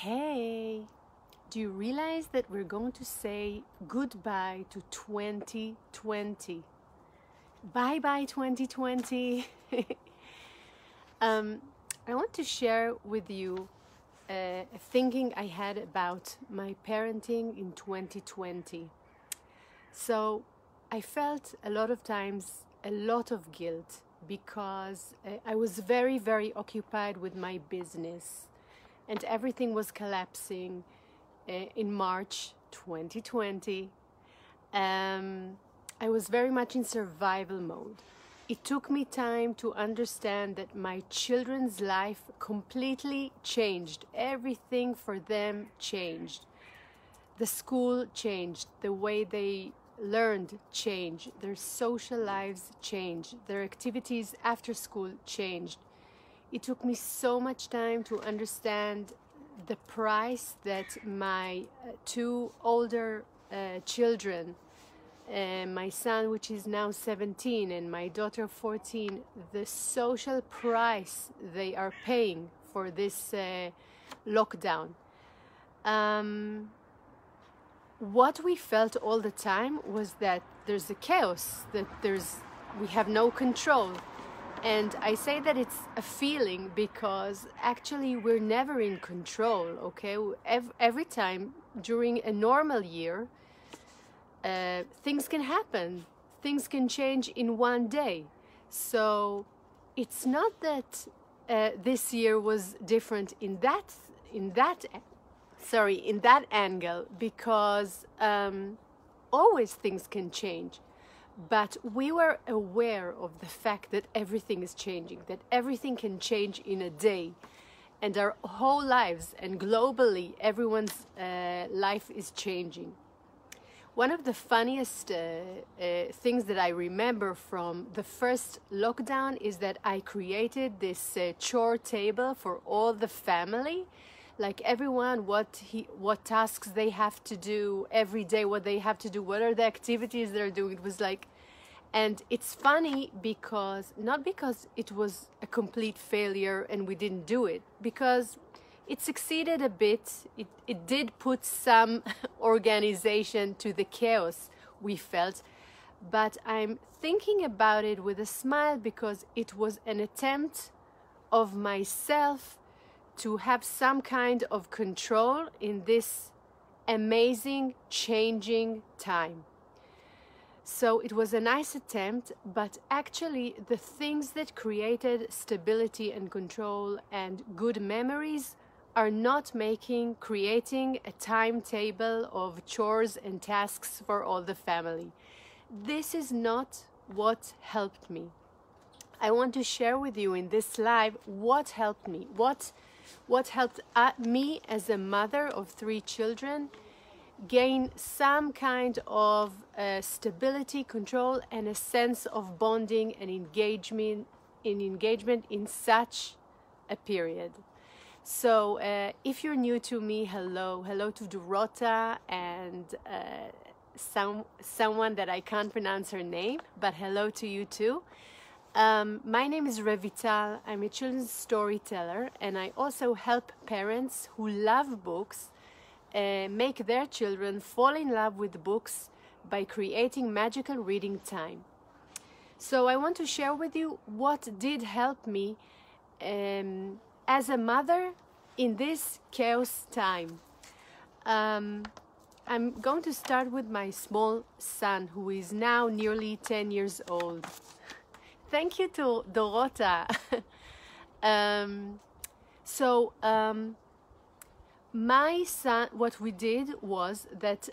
Hey, do you realize that we're going to say goodbye to 2020? Bye bye 2020. I want to share with you a thinking I had about my parenting in 2020. So I felt a lot of times a lot of guilt because I was very, very occupied with my business and everything was collapsing in March 2020. I was very much in survival mode. It took me time to understand that my children's life completely changed. Everything for them changed. The school changed, the way they learned changed, their social lives changed, their activities after school changed. It took me so much time to understand the price that my two older children, my son, which is now 17, and my daughter 14, the social price they are paying for this lockdown. What we felt all the time was that there's a chaos, that we have no control. And I say that it's a feeling because actually we're never in control, okay? Every time during a normal year, things can happen. Things can change in one day. So it's not that this year was different in that angle, because always things can change. But we were aware of the fact that everything is changing, that everything can change in a day. And our whole lives, and globally, everyone's life is changing. One of the funniest things that I remember from the first lockdown is that I created this chore table for all the family. Like everyone, what tasks they have to do every day, what they have to do, what are the activities they're doing. It was like, and it's funny because, not because it was a complete failure and we didn't do it, because it succeeded a bit. It did put some organization to the chaos we felt, but I'm thinking about it with a smile because it was an attempt of myself to have some kind of control in this amazing changing time. So it was a nice attempt, but actually the things that created stability and control and good memories are not creating a timetable of chores and tasks for all the family. This is not what helped me. I want to share with you in this live what helped me, what helped me as a mother of 3 children gain some kind of stability, control, and a sense of bonding and engagement in such a period. So if you're new to me, hello to Dorota and someone that I can't pronounce her name, but hello to you too. My name is Revital. I'm a children's storyteller, and I also help parents who love books make their children fall in love with books by creating magical reading time. So I want to share with you what did help me as a mother in this chaos time. I'm going to start with my small son, who is now nearly 10 years old. Thank you to Dorota. My son, what we did was that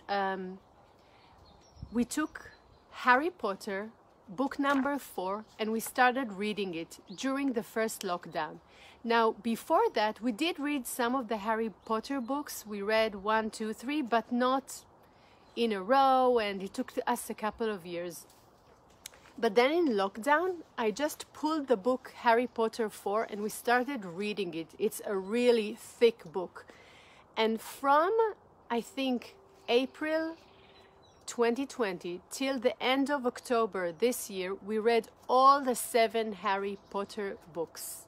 we took Harry Potter, book number 4, and we started reading it during the first lockdown. Now, before that, we did read some of the Harry Potter books. We read 1, 2, 3, but not in a row, and it took us a couple of years. But then in lockdown, I just pulled the book Harry Potter 4 and we started reading it. It's a really thick book. And from, I think, April 2020 till the end of October this year, we read all the 7 Harry Potter books.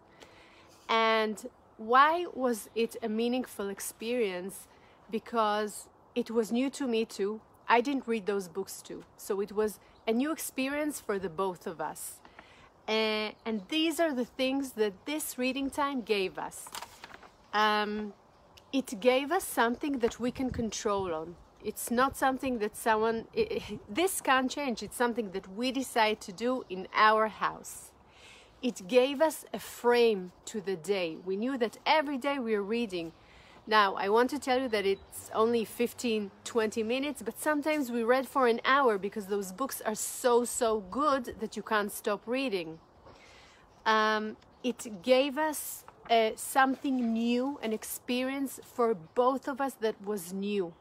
And why was it a meaningful experience? Because it was new to me too. I didn't read those books too. So it was a new experience for the both of us. And these are the things that this reading time gave us. It gave us something that we can control on. It's not something that this can't change. It's something that we decide to do in our house. It gave us a frame to the day. We knew that every day we are reading. Now, I want to tell you that it's only 15, 20 minutes, but sometimes we read for an hour because those books are so good that you can't stop reading. It gave us something new, an experience for both of us that was new.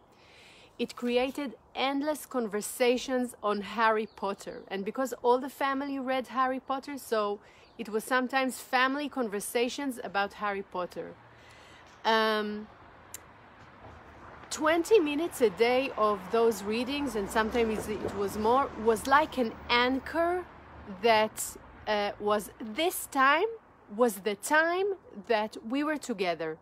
It created endless conversations on Harry Potter. And because all the family read Harry Potter, so it was sometimes family conversations about Harry Potter. 20 minutes a day of those readings, and sometimes it was more, was like an anchor that was the time that we were together.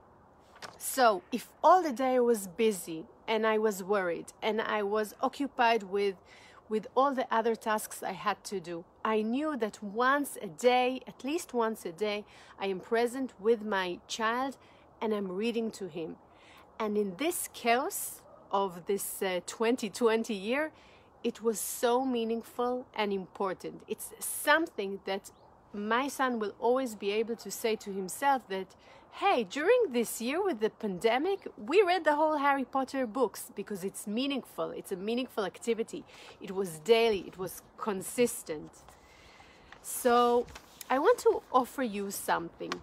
So if all the day I was busy and I was worried and I was occupied with all the other tasks I had to do, I knew that once a day, at least once a day, I am present with my child and I'm reading to him. And in this chaos of this 2020 year, it was so meaningful and important. It's something that my son will always be able to say to himself that, hey, during this year with the pandemic, we read the whole Harry Potter books because it's meaningful. It's a meaningful activity. It was daily. It was consistent. So I want to offer you something.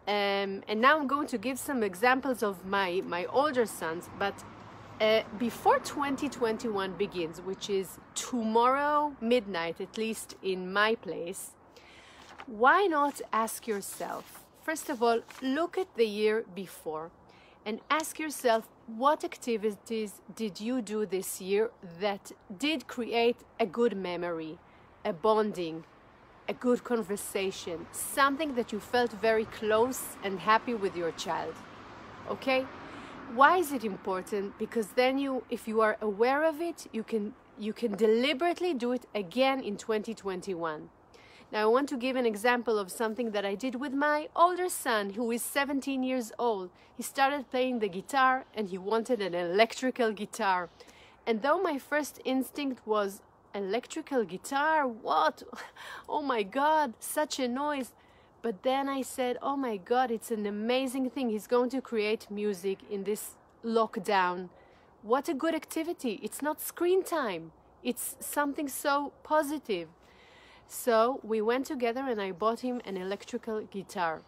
And now I'm going to give some examples of my older sons. But before 2021 begins, which is tomorrow midnight, at least in my place, why not ask yourself, first of all, look at the year before and ask yourself, what activities did you do this year that did create a good memory, a bonding, a good conversation, something that you felt very close and happy with your child, okay? Why is it important? Because then if you are aware of it, you can deliberately do it again in 2021. Now, I want to give an example of something that I did with my older son, who is 17 years old. He started playing the guitar and he wanted an electrical guitar. And though my first instinct was, electrical guitar? What? Oh my God, such a noise. But then I said, oh my God, it's an amazing thing. He's going to create music in this lockdown. What a good activity. It's not screen time. It's something so positive. So we went together and I bought him an electrical guitar.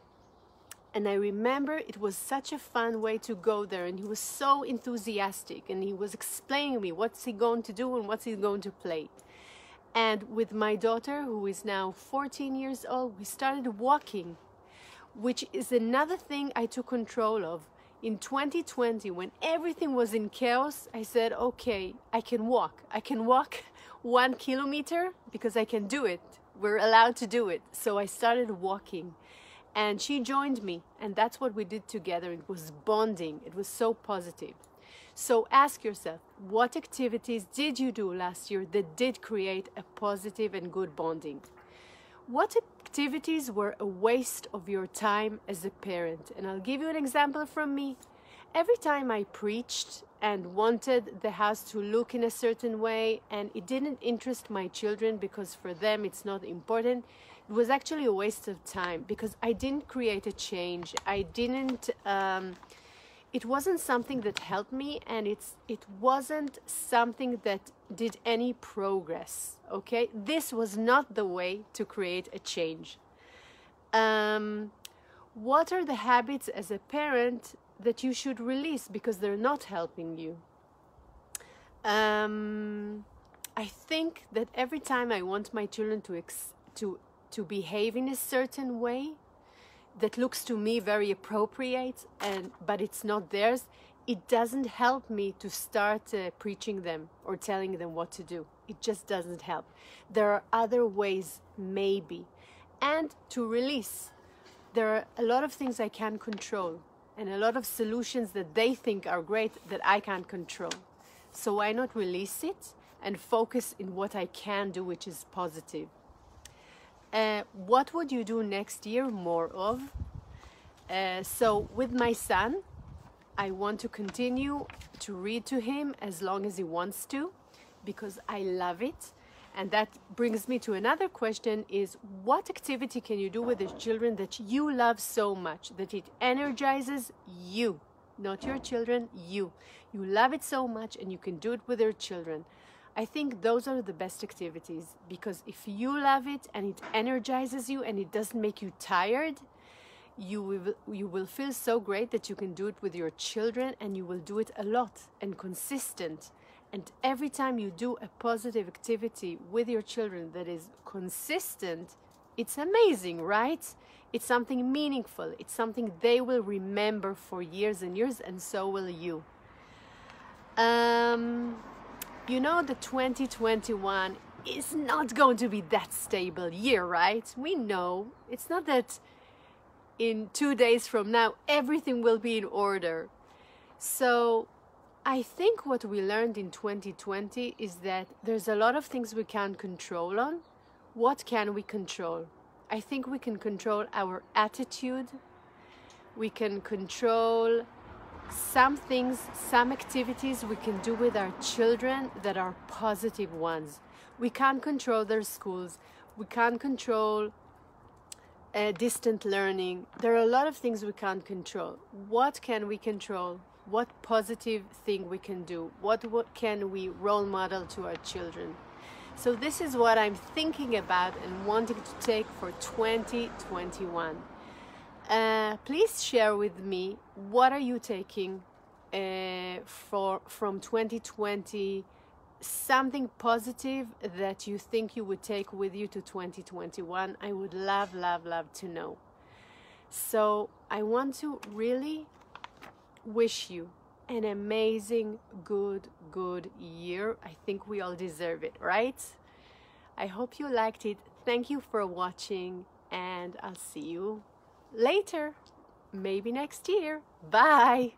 And I remember it was such a fun way to go there, and he was so enthusiastic and he was explaining me what's he going to do and what's he going to play. And with my daughter, who is now 14 years old, we started walking, which is another thing I took control of. In 2020, when everything was in chaos, I said, okay, I can walk. I can walk 1 kilometer because I can do it. We're allowed to do it. So I started walking. And she joined me, and that's what we did together. It was bonding. It was so positive. So ask yourself, what activities did you do last year that did create a positive and good bonding? What activities were a waste of your time as a parent? And I'll give you an example from me. Every time I preached and wanted the house to look in a certain way, and it didn't interest my children because for them it's not important, it was actually a waste of time because I didn't create a change. It wasn't something that helped me, and it wasn't something that did any progress, okay? This was not the way to create a change. What are the habits as a parent that you should release because they're not helping you? I think that every time I want my children to behave in a certain way that looks to me very appropriate, but it's not theirs, it doesn't help me to start preaching them or telling them what to do. It just doesn't help. There are other ways, maybe. And to release. there are a lot of things I can control and a lot of solutions that they think are great that I can't control. So why not release it and focus in what I can do, which is positive? What would you do next year more of? So with my son, I want to continue to read to him as long as he wants to, because I love it. And that brings me to another question, is what activity can you do with the children that you love so much, that it energizes you, not your children, you. You love it so much and you can do it with your children. I think those are the best activities, because if you love it and it energizes you and it doesn't make you tired, you will feel so great that you can do it with your children, and you will do it a lot and consistent. And every time you do a positive activity with your children that is consistent, it's amazing, right? It's something meaningful. It's something they will remember for years and years, and so will you. You know, the 2021 is not going to be that stable year, right? We know. It's not that in 2 days from now everything will be in order. So I think what we learned in 2020 is that there's a lot of things we can't control on. What can we control? I think we can control our attitude. We can control some things, some activities we can do with our children that are positive ones. We can't control their schools. We can't control distant learning. There are a lot of things we can't control. What can we control? What positive thing we can do? What can we role model to our children? So this is what I'm thinking about and wanting to take for 2021. Please share with me, what are you taking from 2020, something positive that you think you would take with you to 2021. I would love, love, love to know. So I want to really wish you an amazing, good year. I think we all deserve it, right? I hope you liked it. Thank you for watching, and I'll see you later, maybe next year. Bye.